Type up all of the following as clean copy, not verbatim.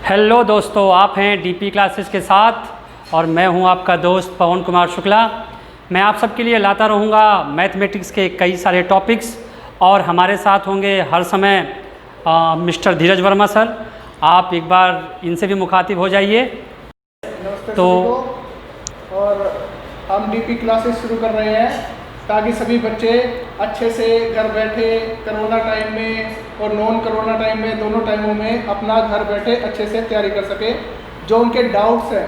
Hello दोस्तों, आप हैं डीपी क्लासेस के साथ और मैं हूं आपका दोस्त पवन कुमार शुक्ला। मैं आप सबके लिए लाता रहूंगा मैथमेटिक्स के कई सारे टॉपिक्स और हमारे साथ होंगे हर समय मिस्टर धीरज वर्मा सर। आप एक बार इनसे भी मुखातिब हो जाइए। नमस्ते तो और हम डीपी क्लासेस शुरू कर रहे हैं ताकि सभी बच्चे अच्छे से घर बैठे कोरोना टाइम में और नॉन कोरोना टाइम में दोनों टाइमों में अपना घर बैठे अच्छे से तैयारी कर सके। जो उनके डाउट्स हैं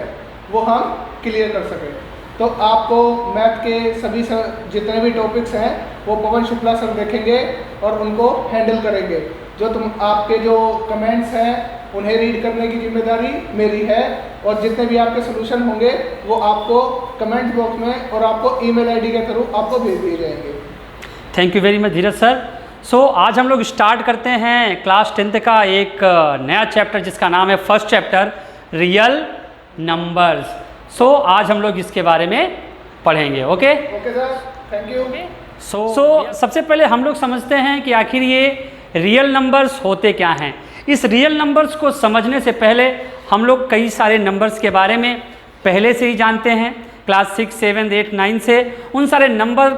वो हम क्लियर कर सकें। तो आपको मैथ के सभी जितने भी टॉपिक्स हैं वो पवन शुक्ला सर देखेंगे और उनको हैंडल करेंगे। आपके जो कमेंट्स हैं उन्हें रीड करने की जिम्मेदारी मेरी है और जितने भी आपके सोल्यूशन होंगे वो आपको कमेंट बॉक्स में और आपको ईमेल आईडी के थ्रू आपको भेज दिए जाएंगे। Thank you very much Dheeraj sir. So आज हम लोग स्टार्ट करते हैं क्लास 10th का एक नया चैप्टर जिसका नाम है first chapter real numbers. So आज हम लोग इसके बारे में पढ़ेंगे। Okay sir, thank you. So सबसे पहले हम लोग समझते हैं कि आखिर ये रियल नंबर्स होते क्या हैं। इस रियल नंबर्स को समझने से पहले हम लोग कई सारे नंबर्स के बारे में पहले से ही जानते हैं। क्लास 6, 7, 8, 9 से उन सारे नंबर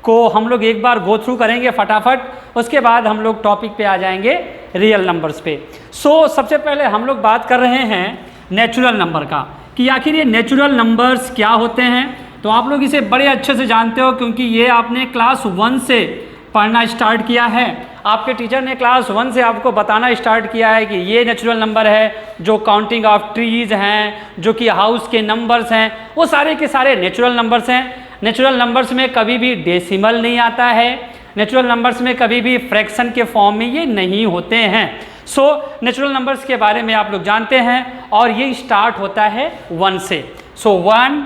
को हम लोग एक बार गो थ्रू करेंगे फटाफट। उसके बाद हम लोग टॉपिक पे आ जाएंगे रियल नंबर्स पे। सो सबसे पहले हम लोग बात कर रहे हैं नेचुरल नंबर का कि आखिर ये नेचुरल नंबर्स क्या होते हैं। तो आप लोग इसे बड़े अच्छे से जानते हो क्योंकि ये आपने क्लास 1 से पढ़ना स्टार्ट किया है। आपके टीचर ने क्लास 1 से आपको बताना स्टार्ट किया है कि ये नेचुरल नंबर है, जो काउंटिंग ऑफ ट्रीज़ हैं, जो कि हाउस के नंबर्स हैं, वो सारे के सारे नेचुरल नंबर्स हैं। नेचुरल नंबर्स में कभी भी डेसिमल नहीं आता है। नेचुरल नंबर्स में कभी भी फ्रैक्शन के फॉर्म में ये नहीं होते हैं। सो नेचुरल नंबर्स के बारे में आप लोग जानते हैं और ये स्टार्ट होता है 1 से। सो 1,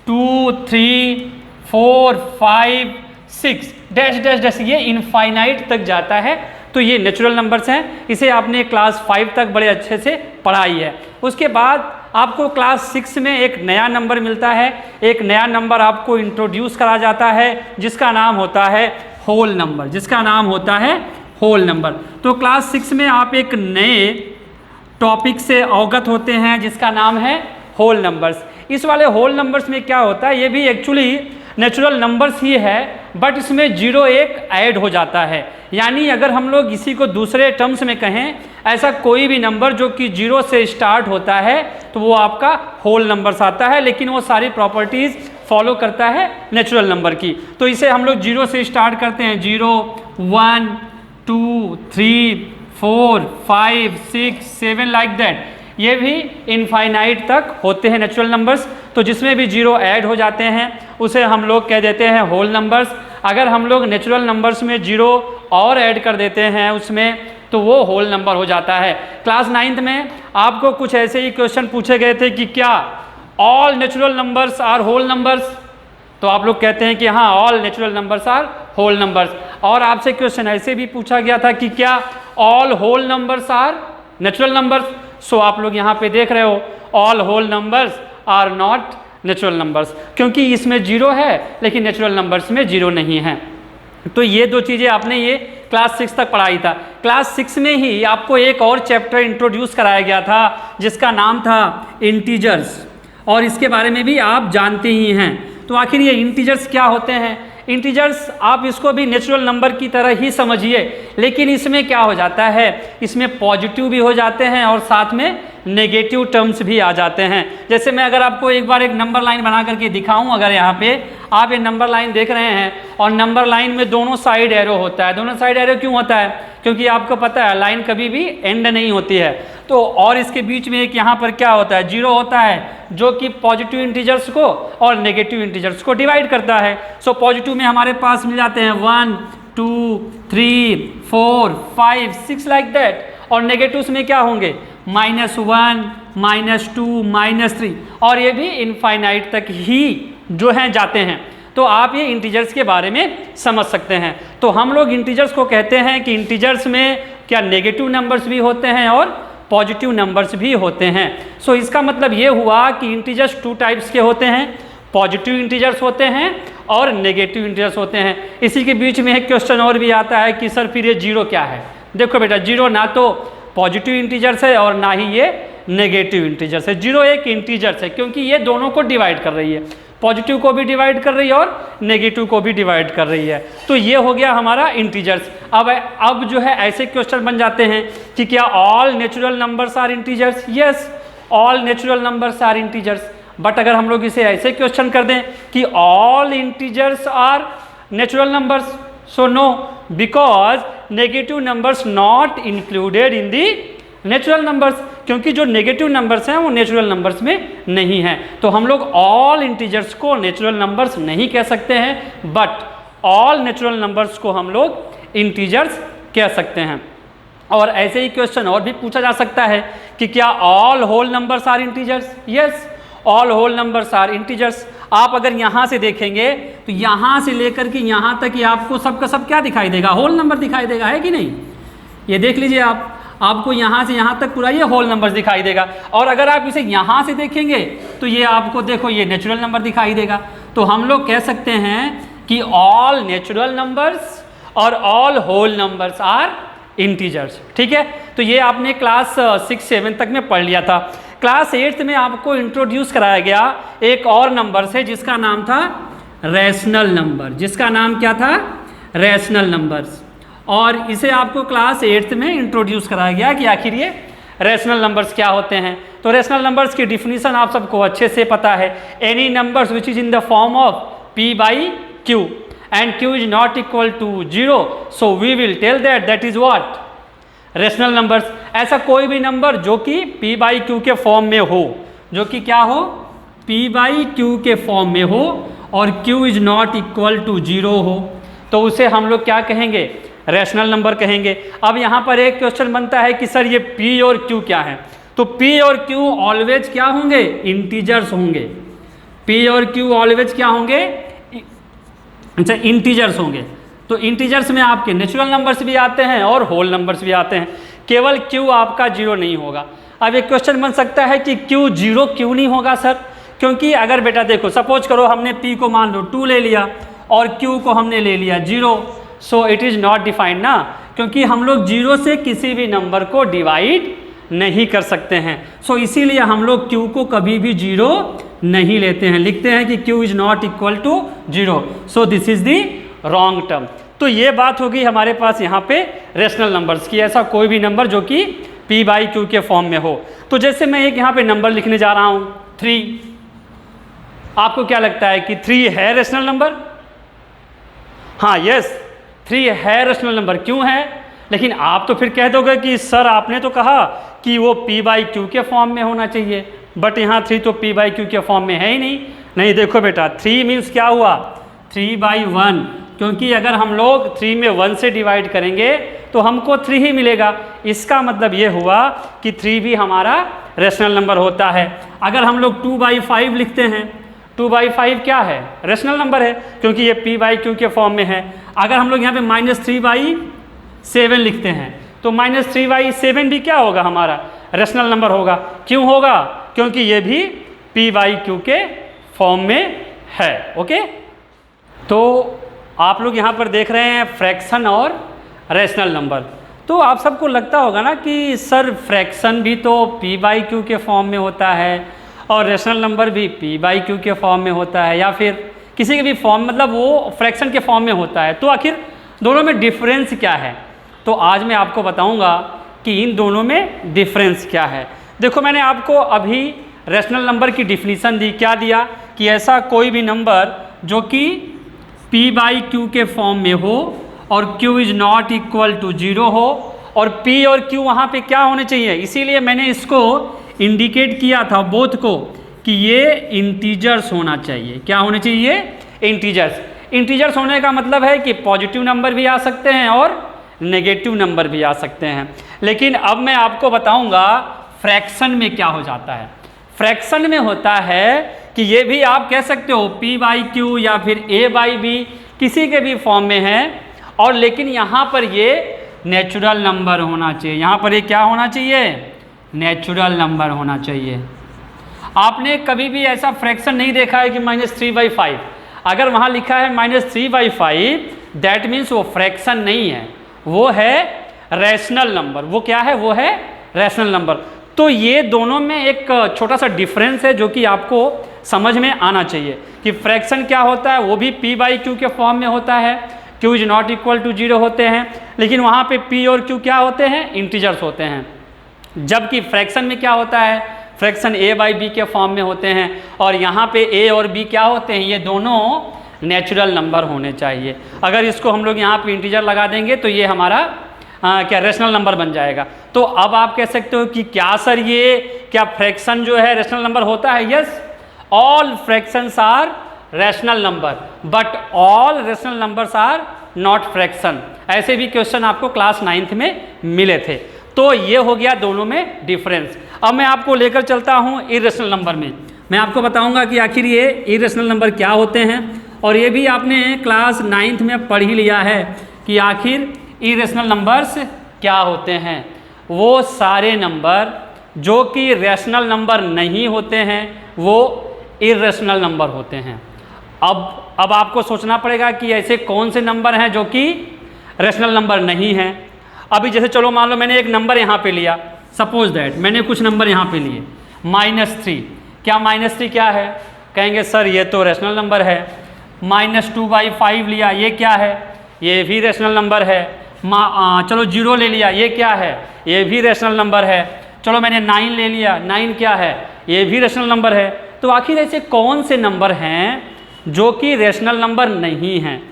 2, 3, 4, 5, 6 डैश डैश डैश ये इनफाइनाइट तक जाता है। तो ये नेचुरल नंबर्स हैं। इसे आपने क्लास 5 तक बड़े अच्छे से पढ़ाई है। उसके बाद आपको क्लास 6 में एक नया नंबर मिलता है। एक नया नंबर आपको इंट्रोड्यूस करा जाता है जिसका नाम होता है होल नंबर। जिसका नाम होता है होल नंबर। तो क्लास 6 में आप एक नए टॉपिक से अवगत होते हैं जिसका नाम है होल नंबर्स। इस वाले होल नंबर्स में क्या होता है, ये भी एक्चुअली नेचुरल नंबर्स ही है बट इसमें 0 1 ऐड हो जाता है। यानी अगर हम लोग इसी को दूसरे टर्म्स में कहें, ऐसा कोई भी नंबर जो कि 0 से स्टार्ट होता है तो वो आपका होल नंबर्स आता है, लेकिन वो सारी प्रॉपर्टीज़ फॉलो करता है नेचुरल नंबर की। तो इसे हम लोग 0 से स्टार्ट करते हैं। 0, 1, 2, 3, 4, 5, 6, 7 लाइक दैट। ये भी इनफाइनाइट तक होते हैं नेचुरल नंबर्स। तो जिसमें भी 0 ऐड हो जाते हैं उसे हम लोग कह देते हैं होल नंबर्स। अगर हम लोग नेचुरल नंबर्स में 0 और ऐड कर देते हैं उसमें तो वो होल नंबर हो जाता है। क्लास 9th में आपको कुछ ऐसे ही क्वेश्चन पूछे गए थे कि क्या all natural numbers are whole numbers. तो आप लोग कहते हैं कि हाँ, all natural numbers are whole numbers. और आपसे क्वेश्चन ऐसे भी पूछा गया था कि क्या all whole numbers are natural numbers. So आप लोग यहाँ पे देख रहे हो all whole numbers are not natural numbers, क्योंकि इसमें 0 है लेकिन नेचुरल नंबर्स में 0 नहीं है। तो ये दो चीज़ें आपने ये क्लास 6 तक पढ़ाई था। क्लास 6 में ही आपको एक और चैप्टर इंट्रोड्यूस कराया गया था जिसका नाम था इंटीजर्स, और इसके बारे में भी आप जानते ही हैं। तो आखिर ये इंटीजर्स क्या होते हैं। इंटीजर्स आप इसको भी नेचुरल नंबर की तरह ही समझिए, लेकिन इसमें क्या हो जाता है, इसमें पॉजिटिव भी हो जाते हैं और साथ में नेगेटिव टर्म्स भी आ जाते हैं। जैसे मैं अगर आपको एक बार एक नंबर लाइन बना करके दिखाऊं, अगर यहाँ पे आप ये नंबर लाइन देख रहे हैं और नंबर लाइन में दोनों साइड एरो होता है। दोनों साइड एरो क्यों होता है, क्योंकि आपको पता है लाइन कभी भी एंड नहीं होती है। तो और इसके बीच में एक यहाँ पर क्या होता है, 0 होता है जो कि पॉजिटिव इंटीजर्स को और नेगेटिव इंटीजर्स को डिवाइड करता है। सो पॉजिटिव में हमारे पास मिल जाते हैं 1, 2, 3, 4, 5, 6 लाइक दैट। और नेगेटिव्स में क्या होंगे, -1, -2, -3, और ये भी इनफाइनाइट तक ही जो हैं जाते हैं। तो आप ये इंटीजर्स के बारे में समझ सकते हैं। तो हम लोग इंटीजर्स को कहते हैं कि इंटीजर्स में क्या नेगेटिव नंबर्स भी होते हैं और पॉजिटिव नंबर्स भी होते हैं। सो इसका मतलब ये हुआ कि इंटीजर्स 2 टाइप्स के होते हैं, पॉजिटिव इंटीजर्स होते हैं और नेगेटिव इंटीजर्स होते हैं। इसी के बीच में एक क्वेश्चन और भी आता है कि सर फिर ये 0 क्या है। देखो बेटा, 0 ना तो पॉजिटिव इंटीजर्स है और ना ही ये नेगेटिव इंटीजर्स है। 0 एक इंटीजर्स है क्योंकि ये दोनों को डिवाइड कर रही है, पॉजिटिव को भी डिवाइड कर रही है और नेगेटिव को भी डिवाइड कर रही है। तो ये हो गया हमारा इंटीजर्स। अब जो है ऐसे क्वेश्चन बन जाते हैं कि क्या all natural numbers are integers? Yes, all natural numbers are integers. But अगर हम लोग इसे ऐसे क्वेश्चन कर दें कि all integers are natural numbers, so no, because negative numbers not included in the natural numbers, क्योंकि जो नेगेटिव नंबर्स हैं वो नेचुरल नंबर्स में नहीं हैं। तो हम लोग ऑल इंटीजर्स को नेचुरल नंबर्स नहीं कह सकते हैं, बट ऑल नेचुरल नंबर्स को हम लोग इंटीजर्स कह सकते हैं। और ऐसे ही क्वेश्चन और भी पूछा जा सकता है कि क्या all whole numbers are integers? Yes, all whole numbers are integers. आप अगर यहाँ से देखेंगे तो यहाँ से लेकर के यहाँ तक ही आपको सब का सब क्या दिखाई देगा? होल नंबर दिखाई देगा, है कि नहीं? ये देख लीजिए आपको यहाँ से यहाँ तक पूरा ये होल नंबर्स दिखाई देगा। और अगर आप इसे यहाँ से देखेंगे तो ये आपको देखो ये नेचुरल नंबर दिखाई देगा। तो हम लोग कह सकते हैं कि ऑल नेचुरल नंबर्स और all whole numbers are integers. ठीक है, तो ये आपने क्लास 6-7 तक में पढ़ लिया था। क्लास 8 में आपको इंट्रोड्यूस कराया गया एक और नंबर से जिसका नाम था रैशनल नंबर। जिसका नाम क्या था? Rational numbers. और इसे आपको क्लास 8 में इंट्रोड्यूस कराया गया कि आखिर ये रैशनल नंबर्स क्या होते हैं। तो रैशनल नंबर्स की डिफिनीशन आप सबको अच्छे से पता है। Any numbers which is in the form of p/q and q is not equal to 0, so we will tell that is what? Rational numbers. ऐसा कोई भी नंबर जो कि p/q के फॉर्म में हो, जो कि क्या हो? p/q के फॉर्म में हो और q is not equal to 0 हो, तो उसे हम लोग क्या कहेंगे? रैशनल नंबर कहेंगे। अब यहाँ पर एक क्वेश्चन बनता है कि सर ये p और q क्या है? तो p और q ऑलवेज क्या होंगे? इंटीजर्स होंगे। p और q ऑलवेज क्या होंगे? अच्छा, इंटीजर्स होंगे। तो इंटीजर्स में आपके नेचुरल नंबर्स भी आते हैं और होल नंबर्स भी आते हैं, केवल q आपका 0 नहीं होगा। अब एक क्वेश्चन बन सकता है कि q 0 क्यों नहीं होगा सर? क्योंकि अगर बेटा देखो, सपोज करो हमने p को मान लो 2 ले लिया और q को हमने ले लिया 0, so it is not defined ना, क्योंकि हम लोग 0 से किसी भी नंबर को डिवाइड नहीं कर सकते हैं। सो इसीलिए हम लोग q को कभी भी 0 नहीं लेते हैं, लिखते हैं कि q is not equal to 0, so this is the wrong term. तो ये बात होगी हमारे पास यहाँ पे रैशनल नंबर्स की। ऐसा कोई भी नंबर जो कि p/q के फॉर्म में हो। तो जैसे मैं एक यहाँ पे नंबर लिखने जा रहा हूँ 3, आपको क्या लगता है कि 3 है रैशनल नंबर? हाँ, यस, 3 है रैशनल नंबर। क्यों है? लेकिन आप तो फिर कह दोगे कि सर आपने तो कहा कि वो p/q के फॉर्म में होना चाहिए, बट यहाँ 3 तो p/q के फॉर्म में है ही नहीं। नहीं, देखो बेटा, 3 मीन्स क्या हुआ? 3/1, क्योंकि अगर हम लोग 3 में 1 से डिवाइड करेंगे तो हमको 3 ही मिलेगा। इसका मतलब ये हुआ कि 3 भी हमारा रैशनल नंबर होता है। अगर हम लोग 2/5 लिखते हैं, 2/5 क्या है? रैशनल नंबर है, क्योंकि ये p/q के फॉर्म में है। अगर हम लोग यहाँ पे -3/7 लिखते हैं तो -3/7 भी क्या होगा? हमारा रैशनल नंबर होगा। क्यों होगा? क्योंकि ये भी p/q के फॉर्म में है। ओके, तो आप लोग यहाँ पर देख रहे हैं फ्रैक्शन और रैशनल नंबर। तो आप सबको लगता होगा ना कि सर फ्रैक्शन भी तो p/q के फॉर्म में होता है और रैशनल नंबर भी p/q के फॉर्म में होता है, या फिर किसी के भी फॉर्म, मतलब वो फ्रैक्शन के फॉर्म में होता है। तो आखिर दोनों में डिफरेंस क्या है? तो आज मैं आपको बताऊंगा कि इन दोनों में डिफरेंस क्या है। देखो, मैंने आपको अभी रैशनल नंबर की डिफिनीशन दी। क्या दिया? कि ऐसा कोई भी नंबर जो कि p/q के फॉर्म में हो और q is not equal to 0 हो, और p और q वहाँ पे क्या होने चाहिए? इसीलिए मैंने इसको इंडिकेट किया था बोथ को कि ये इंटीजर्स होना चाहिए। क्या होने चाहिए? इंटीजर्स। इंटीजर्स होने का मतलब है कि पॉजिटिव नंबर भी आ सकते हैं और नेगेटिव नंबर भी आ सकते हैं। लेकिन अब मैं आपको बताऊंगा फ्रैक्शन में क्या हो जाता है। फ्रैक्शन में होता है कि ये भी आप कह सकते हो p/q या फिर a/b, किसी के भी फॉर्म में है, और लेकिन यहाँ पर ये नेचुरल नंबर होना चाहिए। यहाँ पर ये क्या होना चाहिए? नेचुरल नंबर होना चाहिए। आपने कभी भी ऐसा फ्रैक्शन नहीं देखा है कि -3/5। अगर वहाँ लिखा है -3/5, दैट मीन्स वो फ्रैक्शन नहीं है, वो है रैशनल नंबर। वो क्या है? वो है रैशनल नंबर। तो ये दोनों में एक छोटा सा डिफरेंस है जो कि आपको समझ में आना चाहिए कि फ्रैक्शन क्या होता है, वो भी p/q के फॉर्म में होता है, q is not equal to 0 होते हैं, लेकिन वहाँ पे p और q क्या होते हैं? इंटीजर्स होते हैं। जबकि फ्रैक्शन में क्या होता है? फ्रैक्शन a/b के फॉर्म में होते हैं, और यहाँ पे a और b क्या होते हैं? ये दोनों नेचुरल नंबर होने चाहिए। अगर इसको हम लोग यहाँ पे इंटीजर लगा देंगे तो ये हमारा क्या रैशनल नंबर बन जाएगा। तो अब आप कह सकते हो कि क्या सर ये क्या फ्रैक्शन जो है रैशनल नंबर होता है? Yes, all fractions are rational number but all rational numbers are not fraction. ऐसे भी क्वेश्चन आपको क्लास 9th में मिले थे। तो ये हो गया दोनों में डिफरेंस। अब मैं आपको लेकर चलता हूँ इरेशनल नंबर में। मैं आपको बताऊंगा कि आखिर ये इरेशनल नंबर क्या होते हैं, और ये भी आपने क्लास 9th में पढ़ ही लिया है कि आखिर इरेशनल नंबर्स क्या होते हैं। वो सारे नंबर जो कि रैशनल नंबर नहीं होते हैं वो इरेशनल नंबर होते हैं। अब आपको सोचना पड़ेगा कि ऐसे कौन से नंबर हैं जो कि रैशनल नंबर नहीं हैं। अभी जैसे चलो मान लो मैंने एक नंबर यहाँ पे लिया, सपोज दैट मैंने कुछ नंबर यहाँ पे लिए -3। क्या -3 क्या है? कहेंगे सर ये तो रैशनल नंबर है। -2/5 लिया, ये क्या है? ये भी रैशनल नंबर है। चलो 0 ले लिया, ये क्या है? ये भी रैशनल नंबर है। चलो मैंने 9 ले लिया, 9 क्या है? ये भी रैशनल नंबर है। तो आखिर ऐसे कौन से नंबर हैं जो कि रैशनल नंबर नहीं हैं?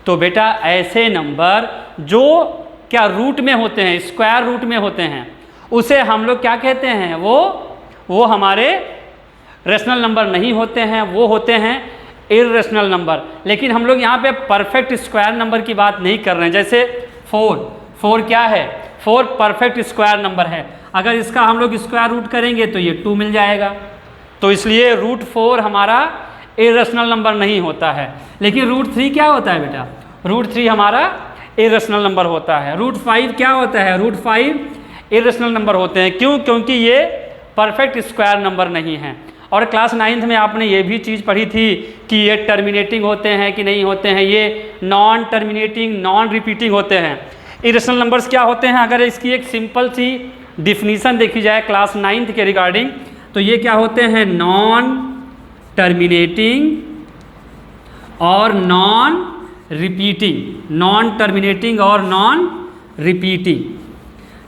तो बेटा ऐसे नंबर जो क्या रूट में होते हैं, स्क्वायर रूट में होते हैं, उसे हम लोग क्या कहते हैं? वो हमारे रैशनल नंबर नहीं होते हैं, वो होते हैं इर्रेशनल नंबर। लेकिन हम लोग यहाँ पे परफेक्ट स्क्वायर नंबर की बात नहीं कर रहे हैं। जैसे 4 क्या है? 4 परफेक्ट स्क्वायर नंबर है। अगर इसका हम लोग स्क्वायर रूट करेंगे तो ये 2 मिल जाएगा। तो इसलिए √4 हमारा इरेशनल नंबर नहीं होता है। लेकिन √3 क्या होता है बेटा? √3 हमारा इरेशनल नंबर होता है। √5 क्या होता है? √5 इरेशनल नंबर होते हैं। क्यों? क्योंकि ये परफेक्ट स्क्वायर नंबर नहीं है। और क्लास 9th में आपने ये भी चीज़ पढ़ी थी कि ये टर्मिनेटिंग होते हैं कि नहीं होते हैं, ये नॉन टर्मिनेटिंग नॉन रिपीटिंग होते हैं। इरेशनल नंबर्स क्या होते हैं? अगर इसकी एक सिंपल सी डिफिनीसन देखी जाए क्लास 9th के रिगार्डिंग, तो ये क्या होते हैं? नॉन टर्मिनेटिंग और नॉन रिपीटिंग। नॉन टर्मिनेटिंग और नॉन रिपीटिंग।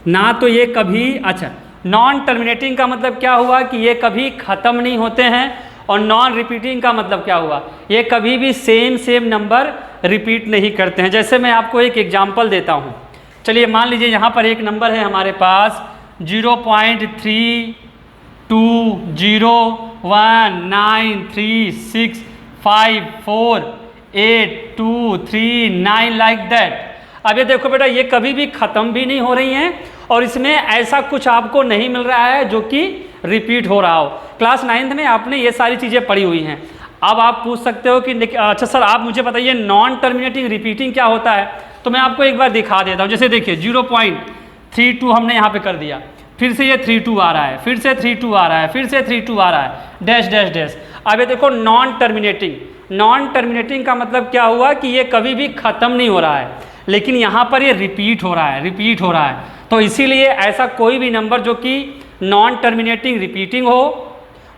ना तो ये कभी, अच्छा, नॉन टर्मिनेटिंग का मतलब क्या हुआ कि ये कभी ख़त्म नहीं होते हैं, और नॉन रिपीटिंग का मतलब क्या हुआ? ये कभी भी सेम नंबर रिपीट नहीं करते हैं। जैसे मैं आपको एक एग्जांपल देता हूँ। चलिए मान लीजिए यहाँ पर एक नंबर है हमारे पास 0.3219365482339 लाइक दैट। अब ये देखो बेटा, ये कभी भी ख़त्म भी नहीं हो रही हैं और इसमें ऐसा कुछ आपको नहीं मिल रहा है जो कि रिपीट हो रहा हो। क्लास 9th में आपने ये सारी चीज़ें पढ़ी हुई हैं। अब आप पूछ सकते हो कि अच्छा सर आप मुझे बताइए नॉन टर्मिनेटिंग रिपीटिंग क्या होता है? तो मैं आपको एक बार दिखा देता हूँ। जैसे देखिए 0.32 हमने यहाँ पे कर दिया, फिर से ये 32 आ रहा है, फिर से 32 आ रहा है, फिर से 32 आ रहा है, डैश डैश डैश। अब ये देखो नॉन टर्मिनेटिंग। नॉन टर्मिनेटिंग का मतलब क्या हुआ कि ये कभी भी ख़त्म नहीं हो रहा है, लेकिन यहाँ पर ये रिपीट हो रहा है, रिपीट हो रहा है। तो इसीलिए ऐसा कोई भी नंबर जो कि नॉन टर्मिनेटिंग रिपीटिंग हो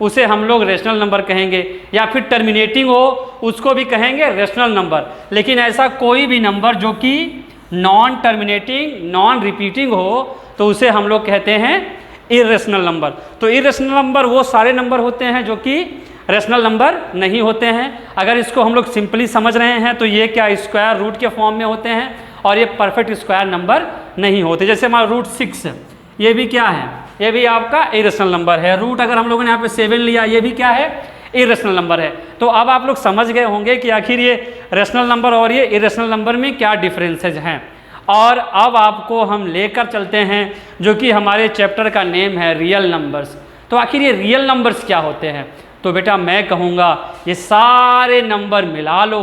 उसे हम लोग रैशनल नंबर कहेंगे, या फिर टर्मिनेटिंग हो उसको भी कहेंगे रैशनल नंबर। लेकिन ऐसा कोई भी नंबर जो कि नॉन टर्मिनेटिंग नॉन रिपीटिंग हो तो उसे हम लोग कहते हैं इरेशनल नंबर। तो इरेशनल नंबर वो सारे नंबर होते हैं जो कि रैशनल नंबर नहीं होते हैं। अगर इसको हम लोग सिंपली समझ रहे हैं तो ये क्या स्क्वायर रूट के फॉर्म में होते हैं और ये परफेक्ट स्क्वायर नंबर नहीं होते। जैसे हमारा √6 ये भी क्या है? ये भी आपका इरेशनल नंबर है। रूट अगर हम लोगों ने यहाँ पे 7 लिया, ये भी क्या है? इरेशनल नंबर है। तो अब आप लोग समझ गए होंगे कि आखिर ये रैशनल नंबर और ये इरेशनल नंबर में क्या डिफरेंसेज हैं। और अब आपको हम लेकर चलते हैं जो कि हमारे चैप्टर का नेम है रियल नंबर्स। तो आखिर ये रियल नंबर्स क्या होते हैं? तो बेटा मैं कहूँगा ये सारे नंबर मिला लो,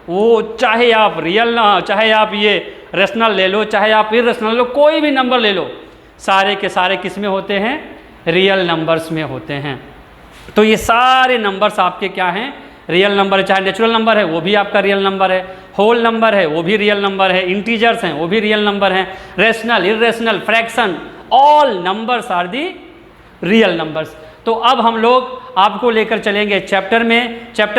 वो चाहे आप रियल चाहे आप ये रैशनल ले लो, चाहे आप इरेशनल लो, कोई भी नंबर ले लो, सारे के सारे किस में होते हैं? रियल नंबर्स में होते हैं। तो ये सारे नंबर्स आपके क्या हैं? रियल नंबर, चाहे नेचुरल नंबर है वो भी आपका रियल नंबर है, होल नंबर है वो भी रियल नंबर है, इंटीजर्स हैं वो भी रियल नंबर हैं, rational, irrational, fraction, all numbers are the real numbers. तो अब हम लोग आपको लेकर चलेंगे चैप्टर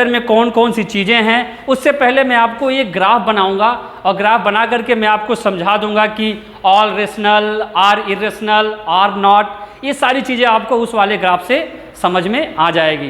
में कौन कौन सी चीज़ें हैं। उससे पहले मैं आपको एक ग्राफ बनाऊंगा और ग्राफ बना करके मैं आपको समझा दूंगा कि all rational, are irrational, are not, ये सारी चीज़ें आपको उस वाले ग्राफ से समझ में आ जाएगी।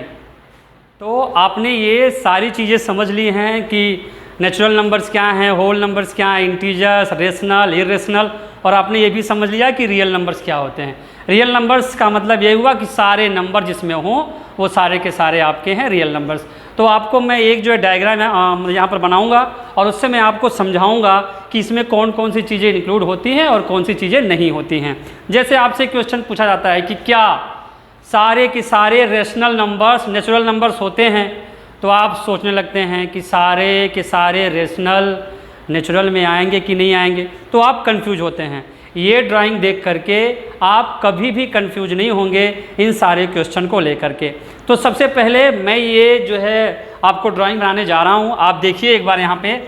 तो आपने ये सारी चीज़ें समझ ली हैं कि नेचुरल नंबर्स क्या हैं, होल नंबर्स क्या हैं, इंटीजर्स, रेशनल, इरेशनल, और आपने ये भी समझ लिया कि रियल नंबर्स क्या होते हैं। रियल नंबर्स का मतलब ये हुआ कि सारे नंबर जिसमें हों वो सारे के सारे आपके हैं रियल नंबर्स। तो आपको मैं एक जो है डायग्राम यहाँ पर बनाऊँगा और उससे मैं आपको समझाऊँगा कि इसमें कौन कौन सी चीज़ें इंक्लूड होती हैं और कौन सी चीज़ें नहीं होती हैं। जैसे आपसे क्वेश्चन पूछा जाता है कि क्या सारे के सारे रेशनल नंबर्स नेचुरल नंबर्स होते हैं, तो आप सोचने लगते हैं कि सारे के सारे रेशनल नेचुरल में आएंगे कि नहीं आएंगे, तो आप कंफ्यूज होते हैं। ये ड्राइंग देख करके आप कभी भी कंफ्यूज नहीं होंगे इन सारे क्वेश्चन को लेकर के। तो सबसे पहले मैं ये जो है आपको ड्राइंग बनाने जा रहा हूँ, आप देखिए एक बार यहाँ पे।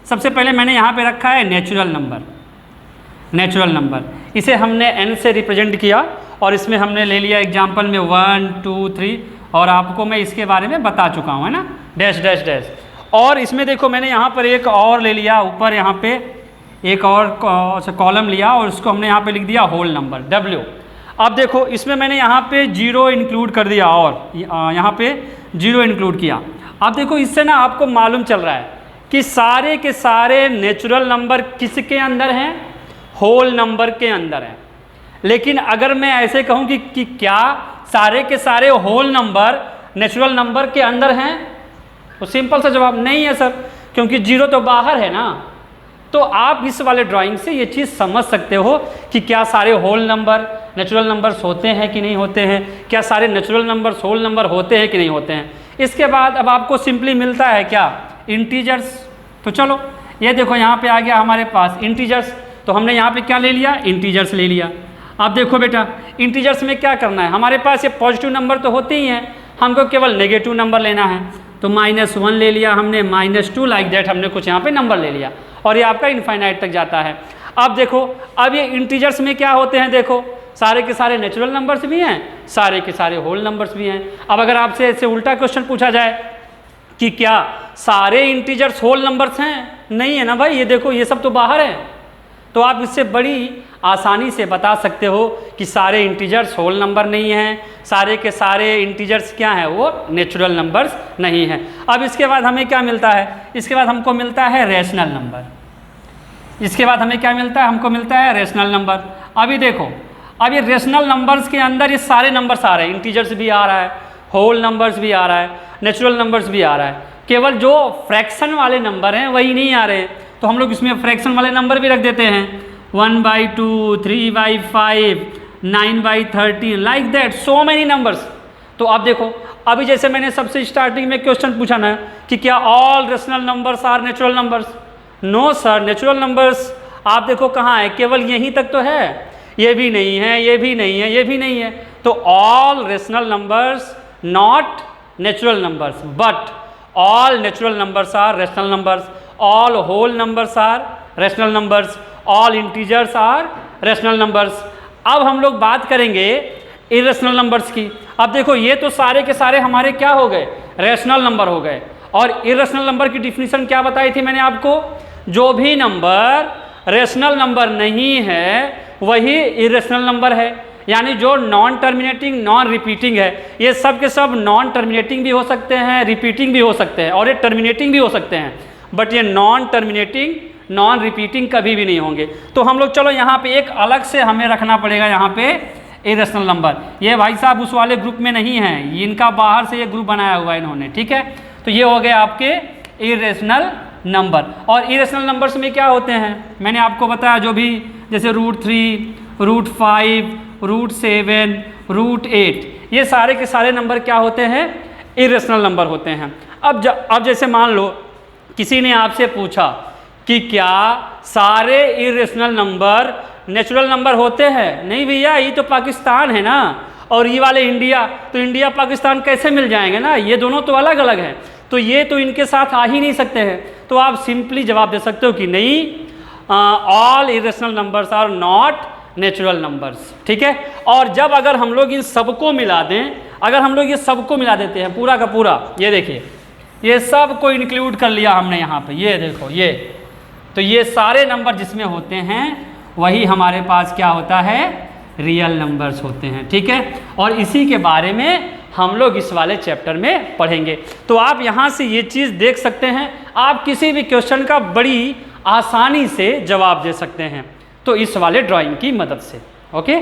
सबसे पहले मैंने यहाँ पे रखा है नेचुरल नंबर, इसे हमने n से रिप्रेजेंट किया और इसमें हमने ले लिया एग्जाम्पल में 1 2 3, और आपको मैं इसके बारे में बता चुका हूँ, है ना, डैश डैश डैश। और इसमें देखो मैंने यहाँ पर एक और ले लिया, ऊपर यहाँ पे एक और कॉलम लिया और उसको हमने यहाँ पे लिख दिया होल नंबर W। अब देखो इसमें मैंने यहाँ पे 0 इंक्लूड कर दिया और यहाँ पे 0 इंक्लूड किया। अब देखो इससे ना आपको मालूम चल रहा है कि सारे के सारे नेचुरल नंबर किसके अंदर हैं, होल नंबर के अंदर हैं। लेकिन अगर मैं ऐसे कहूँ कि क्या सारे के सारे होल नंबर नेचुरल नंबर के अंदर हैं, तो सिंपल सा जवाब नहीं है सर, क्योंकि 0 तो बाहर है ना। तो आप इस वाले ड्राइंग से ये चीज़ समझ सकते हो कि क्या सारे होल नंबर नेचुरल नंबर्स होते हैं कि नहीं होते हैं, क्या सारे नेचुरल नंबर्स होल नंबर होते हैं कि नहीं होते हैं। इसके बाद अब आपको सिंपली मिलता है क्या, इंटीजर्स। तो चलो ये देखो यहाँ पे आ गया हमारे पास इंटीजर्स, तो हमने यहाँ पे क्या ले लिया, इंटीजर्स ले लिया। अब देखो बेटा इंटीजर्स में क्या करना है, हमारे पास ये पॉजिटिव नंबर तो होते ही हैं, हमको केवल नेगेटिव नंबर लेना है। तो -1 ले लिया हमने, -2, लाइक दैट हमने कुछ यहाँ पे नंबर ले लिया और ये आपका इनफाइनाइट तक जाता है। अब देखो अब ये इंटीजर्स में क्या होते हैं, देखो सारे के सारे नेचुरल नंबर्स भी हैं, सारे के सारे होल नंबर्स भी हैं। अब अगर आपसे ऐसे उल्टा क्वेश्चन पूछा जाए कि क्या सारे इंटीजर्स होल नंबर्स हैं, नहीं है ना भाई, ये देखो ये सब तो बाहर है। तो आप इससे बड़ी आसानी से बता सकते हो कि सारे इंटीजर्स होल नंबर नहीं हैं, सारे के सारे इंटीजर्स क्या हैं, वो नेचुरल नंबर्स नहीं हैं। अब इसके बाद हमें क्या मिलता है, इसके बाद हमको मिलता है रेशनल नंबर। इसके बाद हमें क्या मिलता है, हमको मिलता है रेशनल नंबर। अभी देखो अब ये रेशनल नंबर्स के अंदर ये सारे नंबर्स आ रहे हैं, इंटीजर्स भी आ रहा है, होल नंबर्स भी आ रहा है, नेचुरल नंबर्स भी आ रहा है। केवल जो फ्रैक्शन वाले नंबर हैं वही नहीं आ रहे हैं, तो हम लोग इसमें फ्रैक्शन वाले नंबर भी रख देते हैं, 1/2, 3/5, 9/13, like that so many numbers. तो अब देखो अभी जैसे मैंने सबसे स्टार्टिंग में क्वेश्चन पूछा ना कि क्या all rational numbers are natural numbers, no sir, natural numbers आप देखो कहाँ है, केवल यहीं तक तो है, ये भी नहीं है, ये भी नहीं है, ये भी नहीं है। तो all rational numbers not natural numbers, but all natural numbers are rational numbers, all whole numbers are rational numbers, all integers are rational numbers. अब हम लोग बात करेंगे इरेशनल नंबर्स की। अब देखो ये तो सारे के सारे हमारे क्या हो गए, रेशनल नंबर हो गए। और इरेशनल नंबर की डिफिनीशन क्या बताई थी मैंने आपको, जो भी नंबर रेशनल नंबर नहीं है वही इरेशनल नंबर है। यानी जो नॉन टर्मिनेटिंग नॉन रिपीटिंग है, ये सब के सब नॉन टर्मिनेटिंग भी हो सकते हैं, रिपीटिंग भी हो सकते हैं और ये टर्मिनेटिंग भी हो सकते हैं, बट ये नॉन टर्मिनेटिंग नॉन रिपीटिंग कभी भी नहीं होंगे। तो हम लोग चलो यहाँ पे एक अलग से हमें रखना पड़ेगा यहाँ पे इरेशनल नंबर। ये भाई साहब उस वाले ग्रुप में नहीं है, इनका बाहर से ये ग्रुप बनाया हुआ है इन्होंने, ठीक है। तो ये हो गए आपके इरेशनल नंबर। और इरेशनल नंबर्स में क्या होते हैं मैंने आपको बताया, जो भी जैसे √3, √5, √7, √8, ये सारे के सारे नंबर क्या होते हैं, इरेशनल नंबर होते हैं। अब जैसे मान लो किसी ने आपसे पूछा कि क्या सारे इरेशनल नंबर नेचुरल नंबर होते हैं, नहीं भैया ये तो पाकिस्तान है ना, और ये वाले इंडिया, तो इंडिया पाकिस्तान कैसे मिल जाएंगे ना, ये दोनों तो अलग अलग हैं। तो ये तो इनके साथ आ ही नहीं सकते हैं। तो आप सिंपली जवाब दे सकते हो कि नहीं, all irrational numbers are not natural numbers. ठीक है, और जब अगर हम लोग इन सबको मिला दें, अगर हम लोग ये सबको मिला देते हैं पूरा का पूरा, ये देखिए ये सब को इंक्लूड कर लिया हमने यहाँ पे, ये देखो ये, तो ये सारे नंबर जिसमें होते हैं वही हमारे पास क्या होता है, रियल नंबर्स होते हैं। ठीक है, और इसी के बारे में हम लोग इस वाले चैप्टर में पढ़ेंगे। तो आप यहाँ से ये चीज़ देख सकते हैं, आप किसी भी क्वेश्चन का बड़ी आसानी से जवाब दे सकते हैं तो इस वाले ड्राइंग की मदद से। ओके।